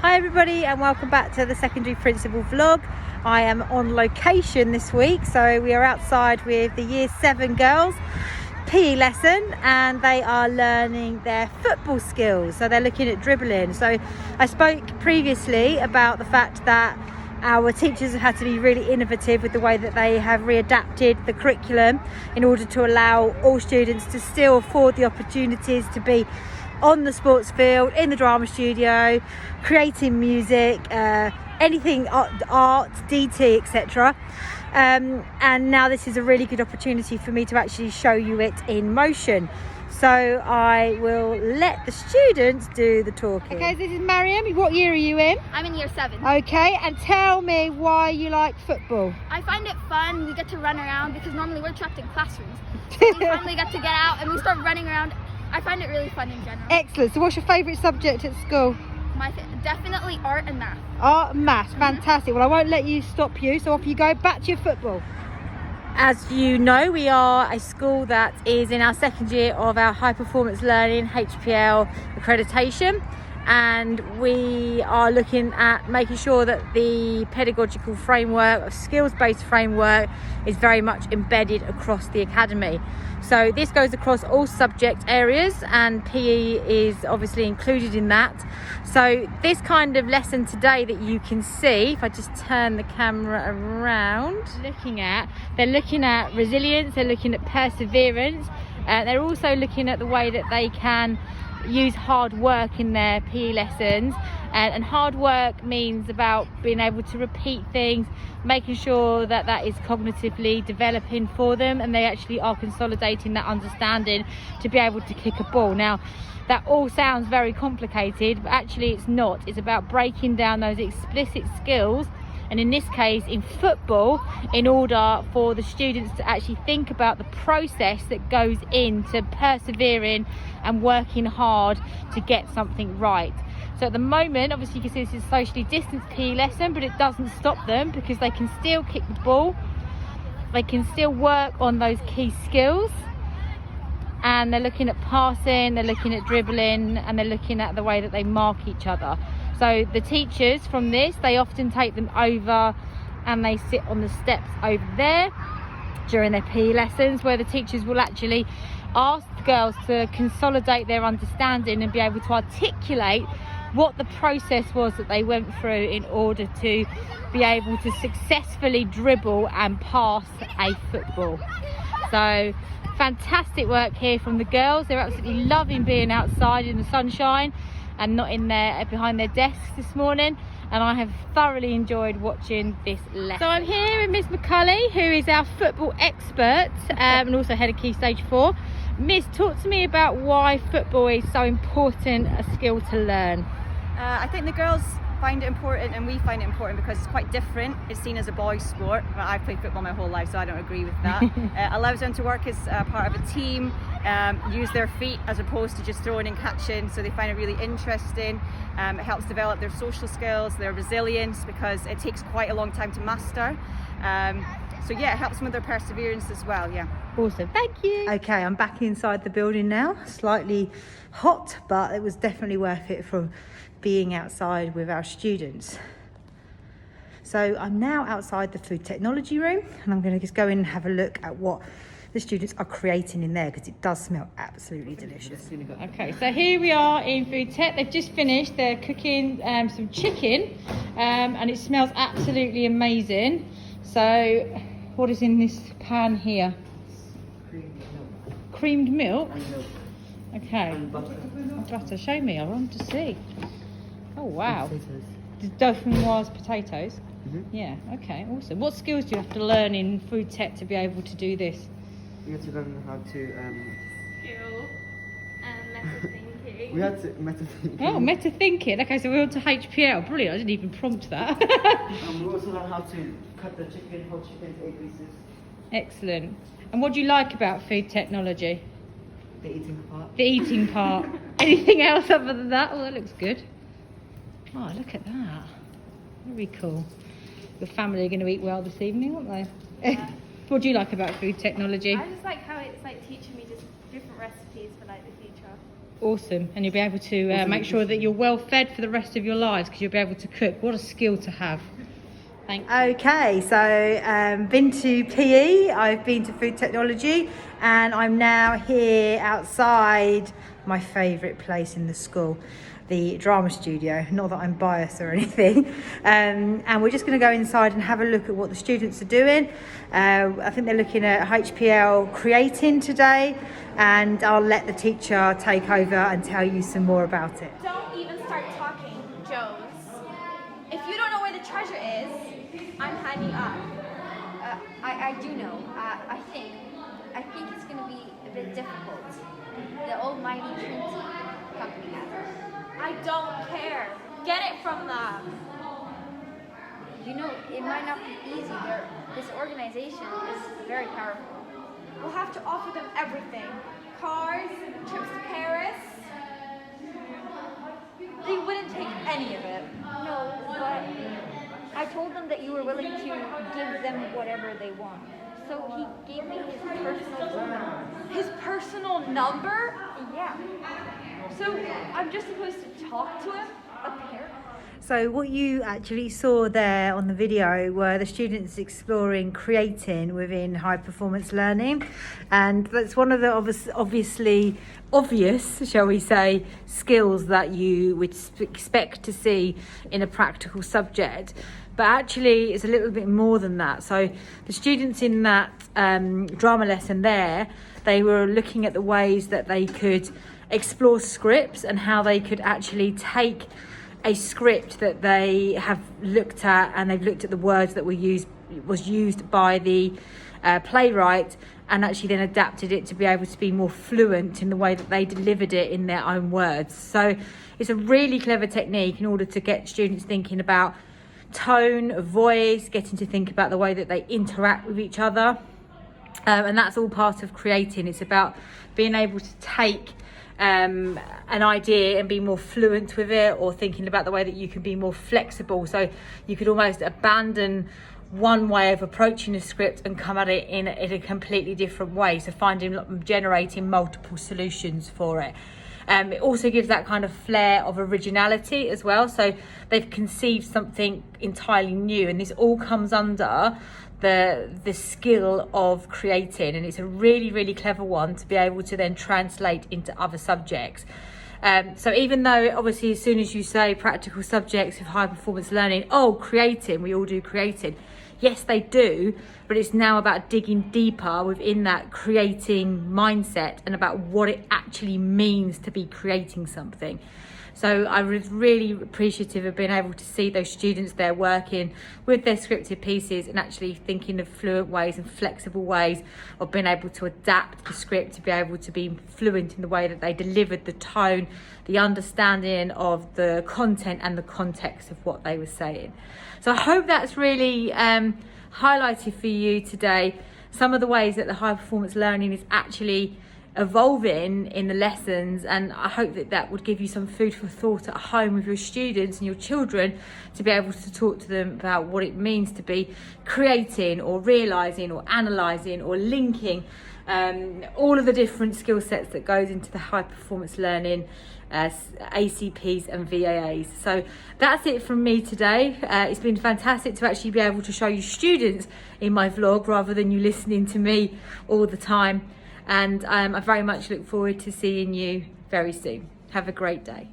Hi everybody and welcome back to the secondary principal vlog. I am on location this week, so we are outside with the year 7 girls PE lesson, and they are learning their football skills. So they're looking at dribbling. So I spoke previously about the fact that our teachers have had to be really innovative with the way that they have readapted the curriculum in order to allow all students to still afford the opportunities to be on the sports field, in the drama studio, creating music, anything art, DT, etc. And now this is a really good opportunity for me to actually show you it in motion. So I will let the students do the talking. Okay, this is Mariam. What year are you in? I'm in year 7. Okay, and tell me why you like football. I find it fun. We get to run around because normally we're trapped in classrooms. So we finally get to get out and we start running around. I find it really fun in general. Excellent. So what's your favourite subject at school? Definitely art and math. Art and maths, fantastic. Well, I won't let you stop you, so off you go, back to your football. As you know, we are a school that is in our second year of our high performance learning HPL accreditation, and we are looking at making sure that the pedagogical framework, skills-based framework, is very much embedded across the academy. So this goes across all subject areas, and PE is obviously included in that. So this kind of lesson today that you can see, if I just turn the camera around, they're looking at resilience, they're looking at perseverance, they're also looking at the way that they can use hard work in their PE lessons, and hard work means about being able to repeat things, making sure that that is cognitively developing for them, and they actually are consolidating that understanding to be able to kick a ball. Now that all sounds very complicated, but actually it's not. It's about breaking down those explicit skills, and in this case in football, in order for the students to actually think about the process that goes into persevering and working hard to get something right. So at the moment, obviously you can see this is a socially distanced PE lesson, but it doesn't stop them because they can still kick the ball, they can still work on those key skills, and they're looking at passing, they're looking at dribbling, and they're looking at the way that they mark each other. So the teachers from this, they often take them over and they sit on the steps over there during their PE lessons, where the teachers will actually ask the girls to consolidate their understanding and be able to articulate what the process was that they went through in order to be able to successfully dribble and pass a football. So fantastic work here from the girls. They're absolutely loving being outside in the sunshine and not in there behind their desks this morning, and I have thoroughly enjoyed watching this lesson. So I'm here with Miss McCulley, who is our football expert and also head of Key Stage 4. Miss, talk to me about why football is so important a skill to learn. I think the girls find it important and we find it important because it's quite different. It's seen as a boys' sport. Well, I've played football my whole life, so I don't agree with that. Allows them to work as part of a team, use their feet as opposed to just throwing and catching, so they find it really interesting. It helps develop their social skills, their resilience, because it takes quite a long time to master. So yeah, it helps them with their perseverance as well, yeah. Awesome, thank you. Okay, I'm back inside the building now. Slightly hot, but it was definitely worth it for being outside with our students. So I'm now outside the food technology room, and I'm going to just go in and have a look at what the students are creating in there, because it does smell absolutely delicious. Okay, so here we are in food tech. They've just finished, they're cooking some chicken, and it smells absolutely amazing. So what is in this pan here? Creamed milk. Okay. Butter. Show me. I want to see. Oh wow. The dauphinoise potatoes. Yeah. Okay. Awesome. What skills do you have to learn in food tech to be able to do this? We had to learn how to. Skill and method thinking. We had to meta thinking. Oh, meta thinking. Okay, so we're on to HPL. Brilliant. I didn't even prompt that. And we also learned how to cut the chicken, whole chicken, into 8 pieces. Excellent. And what do you like about food technology? The eating part. The eating part. Anything else other than that? Oh, that looks good. Oh, look at that. Very cool. Your family are going to eat well this evening, aren't they? Yeah. What do you like about food technology? I just like how it's like teaching me just different recipes for like the future. Awesome. And you'll be able to make sure that you're well fed for the rest of your lives because you'll be able to cook. What a skill to have. Thanks. Okay, so been to PE, I've been to food technology, and I'm now here outside my favourite place in the school, the drama studio. Not that I'm biased or anything. And we're just going to go inside and have a look at what the students are doing. I think they're looking at HPL creating today, and I'll let the teacher take over and tell you some more about it. Don't even start talking, Jones. If you don't know where the treasure is, I'm hanging up. I do know. I think it's going to be a bit difficult. The almighty Trinity company has it. I don't care. Get it from them. You know, it might not be easy. This organization is very powerful. We'll have to offer them everything. Cars, trips to Paris. They wouldn't take any of it. No, but I told them that you were willing to give them whatever they want. So he gave me his personal number. His personal number? Yeah. So I'm just supposed to talk to him? Apparently. So what you actually saw there on the video were the students exploring creating within high performance learning, and that's one of the obviously obvious, shall we say, skills that you would expect to see in a practical subject, but actually it's a little bit more than that. So the students in that drama lesson there, they were looking at the ways that they could explore scripts and how they could actually take a script that they have looked at, and they've looked at the words that was used by the playwright, and actually then adapted it to be able to be more fluent in the way that they delivered it in their own words. So it's a really clever technique in order to get students thinking about tone of voice, getting to think about the way that they interact with each other, and that's all part of creating. It's about being able to take an idea and be more fluent with it, or thinking about the way that you can be more flexible, so you could almost abandon one way of approaching a script and come at it in a completely different way, so generating multiple solutions for it. It also gives that kind of flair of originality as well, so they've conceived something entirely new, and this all comes under the skill of creating, and it's a really clever one to be able to then translate into other subjects. So even though obviously as soon as you say practical subjects of high performance learning, creating, we all do creating, yes they do, but it's now about digging deeper within that creating mindset and about what it actually means to be creating something. So I was really appreciative of being able to see those students there working with their scripted pieces and actually thinking of fluent ways and flexible ways of being able to adapt the script to be able to be fluent in the way that they delivered the tone, the understanding of the content and the context of what they were saying. So I hope that's really highlighted for you today some of the ways that the high performance learning is actually evolving in the lessons, and I hope that that would give you some food for thought at home with your students and your children, to be able to talk to them about what it means to be creating or realising or analysing or linking all of the different skill sets that goes into the high performance learning ACPs and VAAs. So that's it from me today. It's been fantastic to actually be able to show you students in my vlog rather than you listening to me all the time. And I very much look forward to seeing you very soon. Have a great day.